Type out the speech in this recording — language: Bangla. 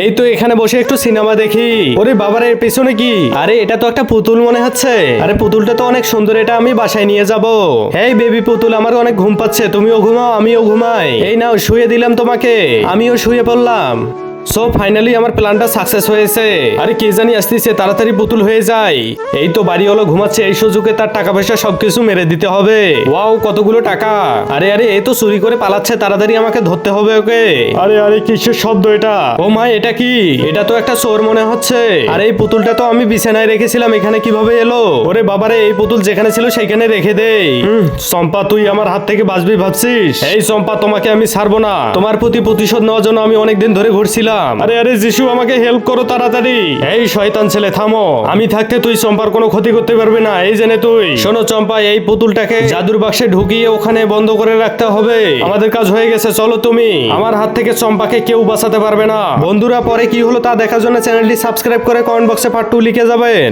এই তো এখানে বসে একটু সিনেমা দেখি। ওরে বাবার এর পেছনে কি? আরে এটা তো একটা পুতুল মনে হচ্ছে। আরে পুতুলটা তো অনেক সুন্দর, এটা আমি বাসায় নিয়ে যাব। এই বেবি পুতুল, আমার অনেক ঘুম পাচ্ছে, তুমিও ঘুমাও আমিও ঘুমাই। এই নাও শুয়ে দিলাম তোমাকে, আমিও শুয়ে পড়লাম। সো ফাইনালি আমার প্ল্যানটা সাকসেস হয়েছে। আরে কে জানি আসতেছে, তাড়াতাড়ি পুতুল হয়ে যায়। এই তো বাড়িওয়ালা ঘুমাচ্ছে, এই সুযোগে তার টাকা পয়সা সবকিছু মেরে দিতে হবে। ওয়াও কতগুলো টাকা। আরে আরে এ তো চুরি করে পালাচ্ছে, তাড়াতাড়ি আমাকে ধরতে হবে ওকে। আরে আরে কিসের শব্দ এটা? ও মা এটা কি? এটা তো একটা চোর মনে হচ্ছে। আরে এই পুতুলটা তো আমি বিছানায় রেখেছিলাম, এখানে কিভাবে এলো? ওরে বাবারে, এই পুতুল যেখানে ছিল সেখানে রেখে দেই। চম্পা তুই আমার হাত থেকে বাঁচবি ভাবছিস? এই চম্পা তোমাকে আমি ছাড়বো না, তোমার প্রতি প্রতিশোধ নেওয়ার জন্য আমি অনেকদিন ধরে ঘুরছিলাম। আরে আরে যিশু আমাকে হেল্প করো তাড়াতাড়ি। এই শয়তান ছেলে থামো, আমি থাকতে তুই চম্পার কোনো ক্ষতি করতে পারবি না, এই জেনে তুই। শোনো চম্পা, এই পুতুলটাকে জাদুর বাক্সে ঢুকিয়ে ওখানে বন্ধ করে রাখতে হবে। আমাদের কাজ হয়ে গেছে, চলো তুমি। আমার হাত থেকে চম্পাকে কেউ বাঁচাতে পারবে না। বন্ধুরা পরে কি হলো তা দেখার জন্য চ্যানেলটি সাবস্ক্রাইব করে কমেন্ট বক্সে পার্ট 2 লিখে যাবেন।